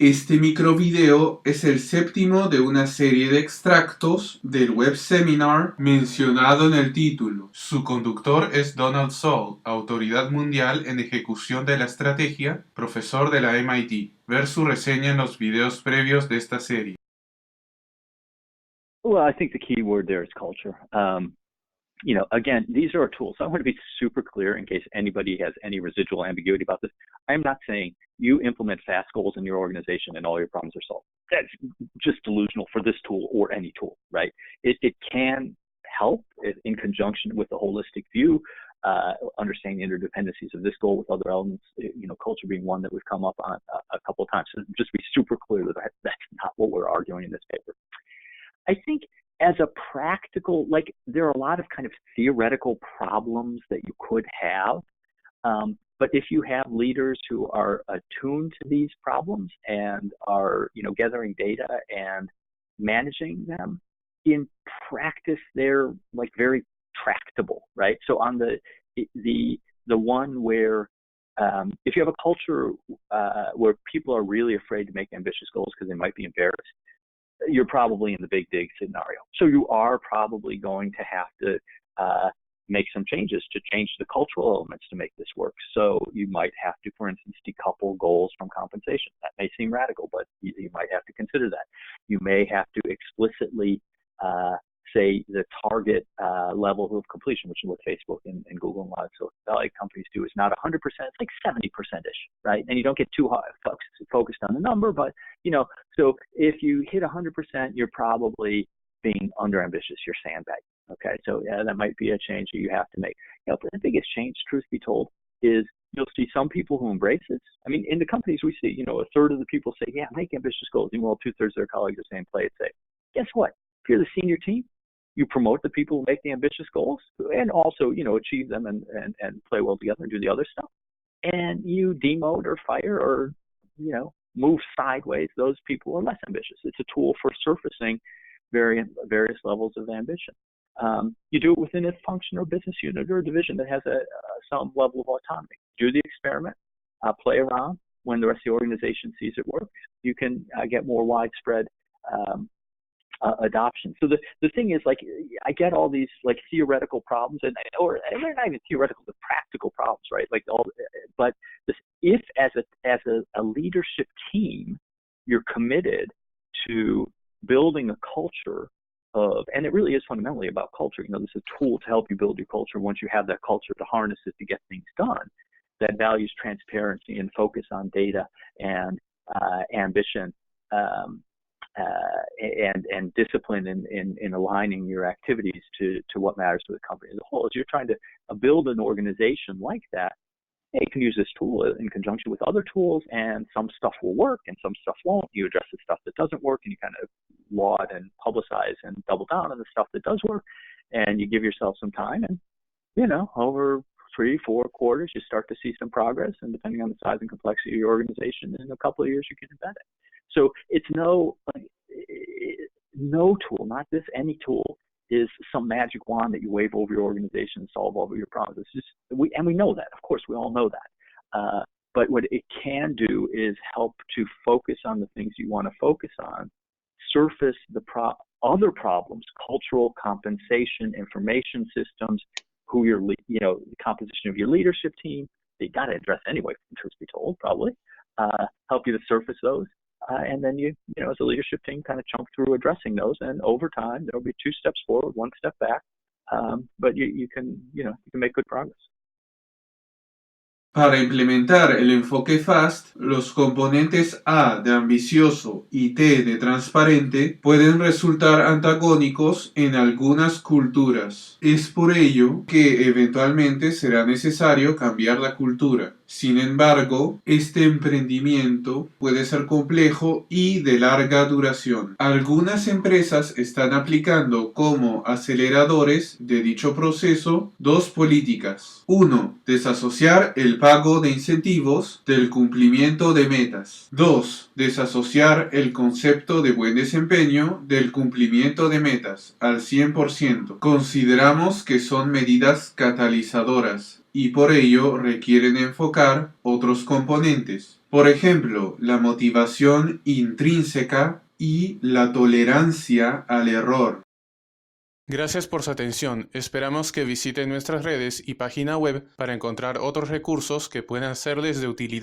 Este microvideo es el séptimo de una serie de extractos del web seminar mencionado en el título. Su conductor es Donald Saul, autoridad mundial en ejecución de la estrategia, profesor de la MIT. Ver su reseña en los videos previos de esta serie. Well, I think the key word there is culture. Again, these are our tools. I want to be super clear in case anybody has any residual ambiguity about this. I'm not saying you implement fast goals in your organization and all your problems are solved. That's just delusional for this tool or any tool, right? It can help in conjunction with the holistic view, understanding interdependencies of this goal with other elements, culture being one that we've come up on a couple of times. So just be super clear that that's not what we're arguing in this paper. I think as a practical, there are a lot of kind of theoretical problems that you could have. But if you have leaders who are attuned to these problems and are, gathering data and managing them, in practice, they're very tractable, right? So on the one where if you have a culture where people are really afraid to make ambitious goals because they might be embarrassed, you're probably in the big dig scenario. So you are probably going to have to make some changes to change the cultural elements to make this work. So you might have to, for instance, decouple goals from compensation. That may seem radical, but you might have to consider that. You may have to explicitly say the target level of completion, which is what Facebook and Google and a lot of Silicon Valley companies do, is not 100%, it's like 70%-ish, right? And you don't get too focused on the number, but, so if you hit 100%, you're probably being under-ambitious, you're sandbagging, okay? So yeah, that might be a change that you have to make. But the biggest change, truth be told, is you'll see some people who embrace it. I mean, in the companies we see, a third of the people say, yeah, make ambitious goals, even while 2/3 of their colleagues are saying play it safe. Guess what? If you're the senior team, you promote the people who make the ambitious goals and also, achieve them and play well together and do the other stuff. And you demote or fire or, move sideways those people who are less ambitious. It's a tool for surfacing various levels of ambition. You do it within a function or business unit or a division that has some level of autonomy. Do the experiment, play around. When the rest of the organization sees it work, you can get more widespread adoption. So the thing is, I get all these theoretical problems, or they're not even theoretical, but practical problems, right? But if as a leadership team, you're committed to building a culture of, and it really is fundamentally about culture. This is a tool to help you build your culture. Once you have that culture to harness it to get things done, that values transparency and focus on data and ambition. And discipline in aligning your activities to what matters to the company as a whole. As you're trying to build an organization like that, you can use this tool in conjunction with other tools, and some stuff will work and some stuff won't. You address the stuff that doesn't work, and you kind of laud and publicize and double down on the stuff that does work, and you give yourself some time, and over 3-4 quarters, you start to see some progress, and depending on the size and complexity of your organization, in a couple of years, you can embed it. So it's no tool, not this, any tool is some magic wand that you wave over your organization and solve all of your problems. It's just, we know that, of course, we all know that. But what it can do is help to focus on the things you want to focus on, surface the other problems, cultural, compensation, information systems, the composition of your leadership team, that you got to address anyway, truth be told, probably, help you to surface those. And then you as a leadership team, kind of chunk through addressing those. And over time, there'll be 2 steps forward, 1 step back. But you can make good progress. Para implementar el enfoque FAST, los componentes A de ambicioso y T de transparente pueden resultar antagónicos en algunas culturas. Es por ello que eventualmente será necesario cambiar la cultura. Sin embargo, este emprendimiento puede ser complejo y de larga duración. Algunas empresas están aplicando como aceleradores de dicho proceso 2 políticas. 1. Desasociar el pago de incentivos del cumplimiento de metas. 2. Desasociar el concepto de buen desempeño del cumplimiento de metas al 100%. Consideramos que son medidas catalizadoras y por ello requieren enfocar otros componentes. Por ejemplo, la motivación intrínseca y la tolerancia al error. Gracias por su atención. Esperamos que visiten nuestras redes y página web para encontrar otros recursos que puedan serles de utilidad.